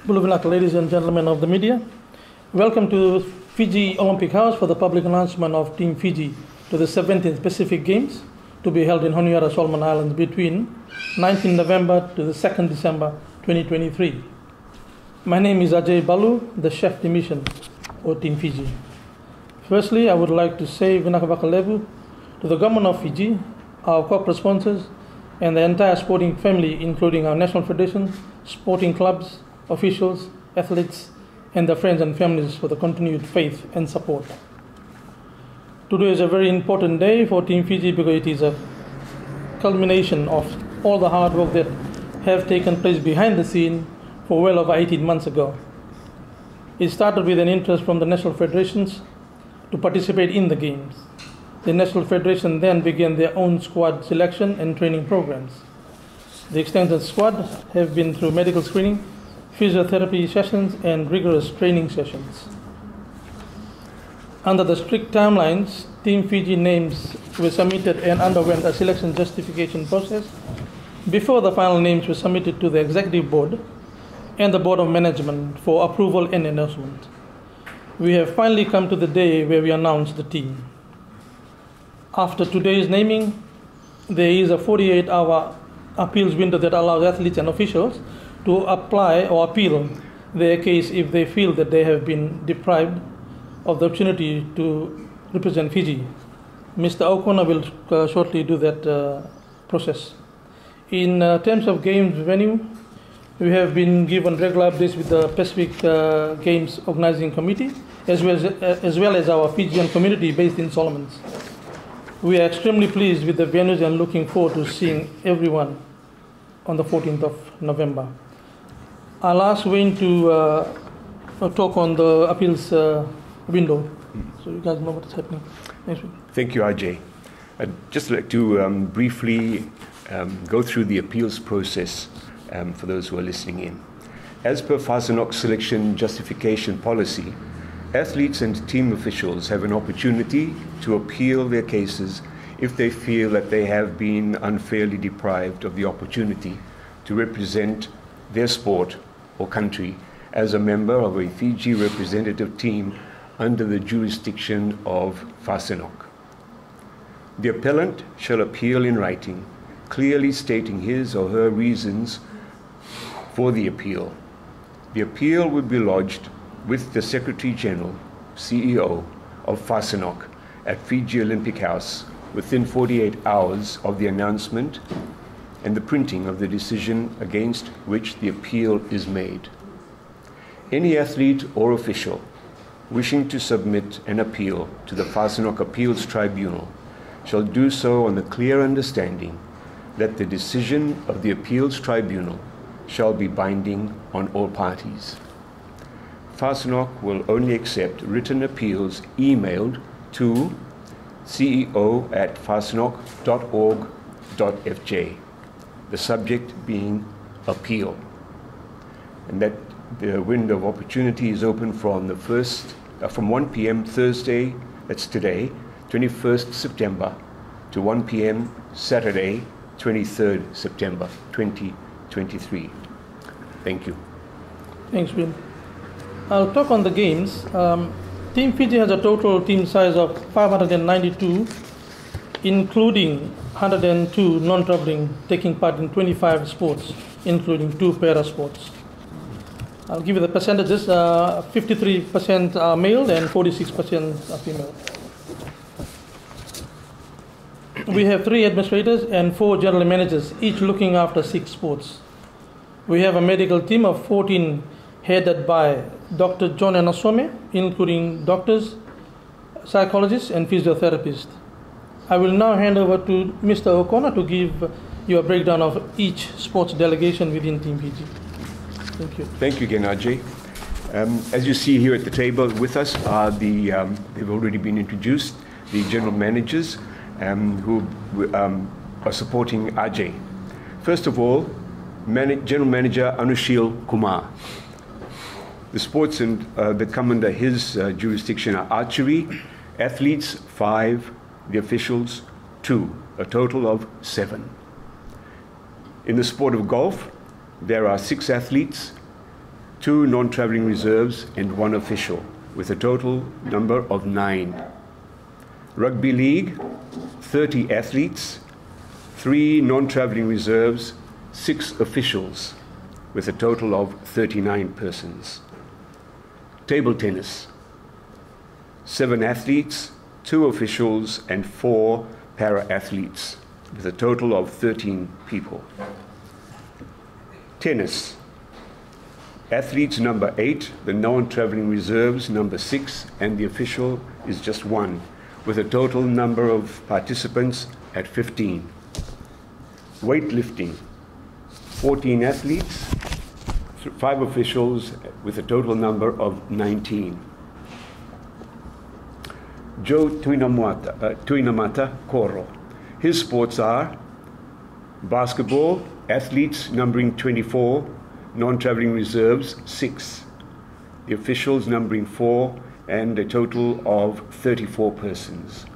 Ladies and gentlemen of the media, welcome to Fiji Olympic House for the public announcement of Team Fiji to the 17th Pacific Games to be held in Honiara, Solomon Islands between 19 November to the 2nd December 2023. My name is Ajay Ballu, the chef de mission for Team Fiji. Firstly, I would like to say Vinakavakalevu to the government of Fiji, our corporate sponsors, and the entire sporting family, including our national federation, sporting clubs, officials, athletes, and their friends and families for the continued faith and support. Today is a very important day for Team Fiji because it is a culmination of all the hard work that have taken place behind the scene for well over 18 months ago. It started with an interest from the national federations to participate in the games. The national federation then began their own squad selection and training programs. The extended squad have been through medical screening, physiotherapy sessions, and rigorous training sessions. Under the strict timelines, Team Fiji names were submitted and underwent a selection justification process before the final names were submitted to the Executive Board and the Board of Management for approval and announcement. We have finally come to the day where we announce the team. After today's naming, there is a 48-hour appeals window that allows athletes and officials to apply or appeal their case if they feel that they have been deprived of the opportunity to represent Fiji. Mr. O'Connor will shortly do that process. In terms of games venue, we have been given regular updates with the Pacific Games Organizing Committee, as well as our Fijian community based in Solomons. We are extremely pleased with the venues and looking forward to seeing everyone on the 14th of November. I'll ask Wayne to talk on the appeals window, so you guys know what's happening. Thanks. Thank you, Ajay. I'd just like to briefly go through the appeals process for those who are listening in. As per Fasanok's selection justification policy, athletes and team officials have an opportunity to appeal their cases if they feel that they have been unfairly deprived of the opportunity to represent their sport or country as a member of a Fiji representative team under the jurisdiction of Fasanok. The appellant shall appeal in writing, clearly stating his or her reasons for the appeal. The appeal will be lodged with the Secretary General, CEO of Fasanok at Fiji Olympic House within 48 hours of the announcement and the printing of the decision against which the appeal is made. Any athlete or official wishing to submit an appeal to the Fasanok Appeals Tribunal shall do so on the clear understanding that the decision of the Appeals Tribunal shall be binding on all parties. Fasanok will only accept written appeals emailed to ceo@fasanok.org.fj, the subject being appeal. And that the window of opportunity is open from 1 p.m. Thursday, that's today, 21st September, to 1 p.m. Saturday, 23rd September, 2023. Thank you. Thanks, Will. I'll talk on the games. Team Fiji has a total team size of 592, including 102 non-traveling, taking part in 25 sports, including 2 para sports. I'll give you the percentages. 53% are male and 46% are female. We have 3 administrators and 4 general managers, each looking after 6 sports. We have a medical team of 14 headed by Dr. John Anasome, including doctors, psychologists, and physiotherapists. I will now hand over to Mr. O'Connor to give you a breakdown of each sports delegation within Team Fiji. Thank you. Thank you again, Ajay. As you see here at the table with us are they've already been introduced, the general managers who are supporting Ajay. First of all, General Manager Anushil Kumar. The sports that come under his jurisdiction are archery, athletes 5, the officials 2, a total of 7. In the sport of golf, there are 6 athletes, 2 non-traveling reserves, and 1 official, with a total number of 9. Rugby League, 30 athletes, 3 non-traveling reserves, 6 officials, with a total of 39 persons. Table tennis, 7 athletes, 2 officials, and 4 para-athletes, with a total of 13 people. Tennis, athletes number 8, the non-traveling reserves number 6, and the official is just 1, with a total number of participants at 15. Weightlifting, 14 athletes, 5 officials, with a total number of 19. Joe Tuinamata Koro. His sports are basketball, athletes numbering 24, non-traveling reserves 6, the officials numbering 4, and a total of 34 persons.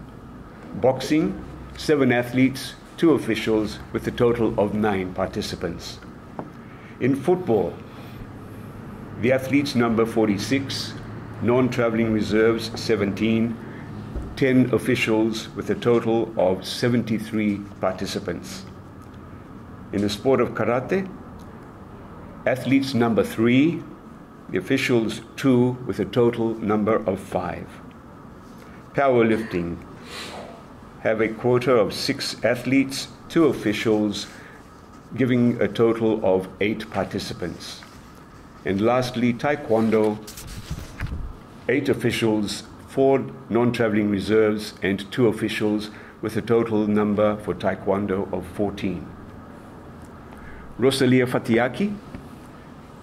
Boxing, 7 athletes, 2 officials, with a total of 9 participants. In football, the athletes number 46, non-traveling reserves 17, 10 officials, with a total of 73 participants. In the sport of karate, athletes number 3, the officials 2, with a total number of 5. Powerlifting have a quota of 6 athletes, 2 officials, giving a total of 8 participants. And lastly, Taekwondo, 8 officials, 4 non-traveling reserves, and 2 officials, with a total number for Taekwondo of 14. Rosalia Fatiaki,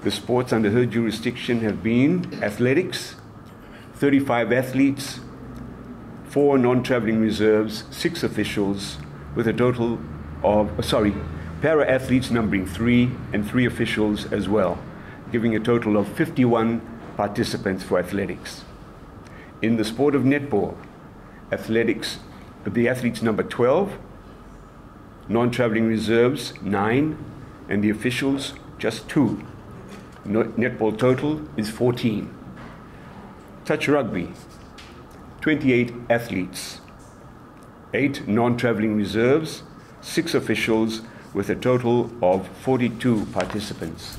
the sports under her jurisdiction have been athletics, 35 athletes, 4 non-traveling reserves, 6 officials, with a total of, para-athletes numbering 3 and 3 officials as well, giving a total of 51 participants for athletics. In the sport of netball, athletics, the athletes number 12, non-traveling reserves 9, and the officials just 2. Netball total is 14. Touch rugby, 28 athletes, 8 non-traveling reserves, 6 officials, with a total of 42 participants.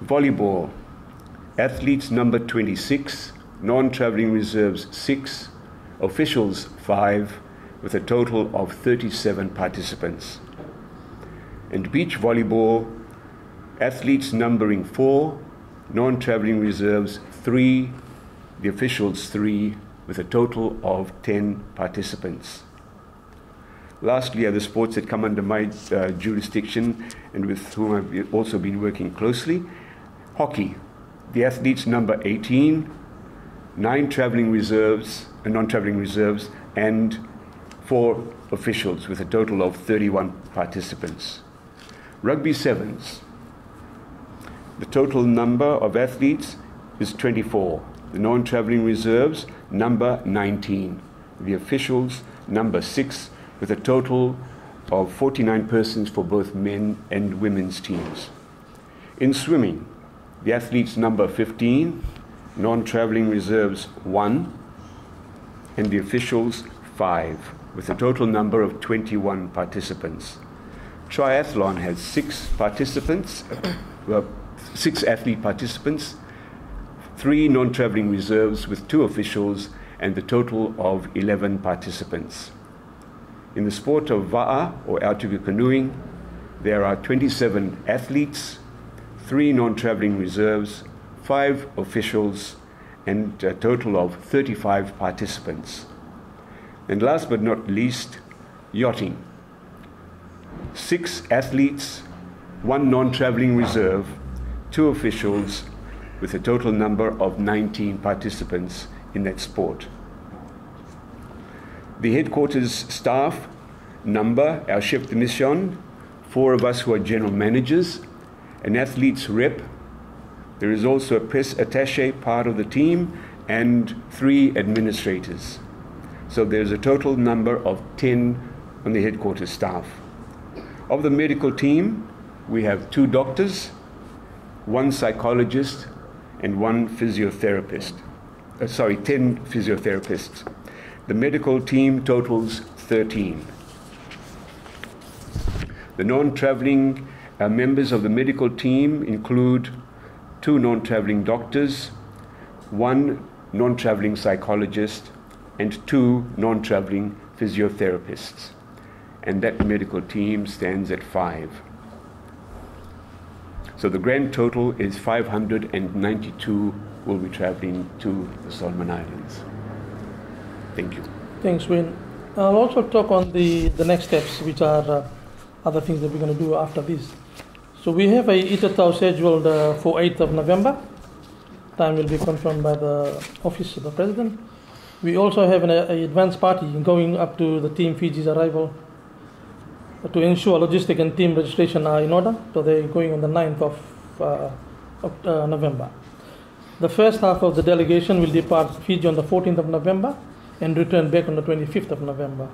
Volleyball, athletes number 26, non-traveling reserves 6, officials 5, with a total of 37 participants. And beach volleyball, athletes numbering 4, non-traveling reserves 3, the officials 3, with a total of 10 participants. Lastly are the sports that come under my jurisdiction and with whom I've also been working closely. Hockey, the athletes number 18, 9 non-traveling reserves, and 4 officials, with a total of 31 participants. Rugby sevens, the total number of athletes is 24. The non-traveling reserves number 19. The officials number 6, with a total of 49 persons for both men and women's teams. In swimming, the athletes number 15, non-traveling reserves 1, and the officials 5, with a total number of 21 participants. Triathlon has 6 participants, 6 athlete participants, 3 non-traveling reserves with 2 officials, and the total of 11 participants. In the sport of va'a, or Aotearoa canoeing, there are 27 athletes, 3 non-traveling reserves, 5 officials, and a total of 35 participants. And last but not least, yachting. 6 athletes, 1 non-traveling reserve, 2 officials, with a total number of 19 participants in that sport. The headquarters staff number, our chef de mission, 4 of us who are general managers, an athletes rep. There is also a press attaché part of the team, and 3 administrators. So there's a total number of 10 on the headquarters staff. Of the medical team, we have 2 doctors, 1 psychologist, and 1 physiotherapist. 10 physiotherapists. The medical team totals 13. The non-traveling members of the medical team include 2 non-traveling doctors, 1 non-traveling psychologist, and 2 non-traveling physiotherapists. And that medical team stands at 5. So the grand total is 592 will be traveling to the Solomon Islands. Thank you. Thanks, Wayne. I'll also talk on the next steps, which are other things that we're going to do after this. So we have a Itatau scheduled for 8th of November. Time will be confirmed by the office of the president. We also have an advance party going up to the Team Fiji's arrival to ensure logistic and team registration are in order. So they're going on the 9th of November. The first half of the delegation will depart Fiji on the 14th of November and return back on the 25th of November.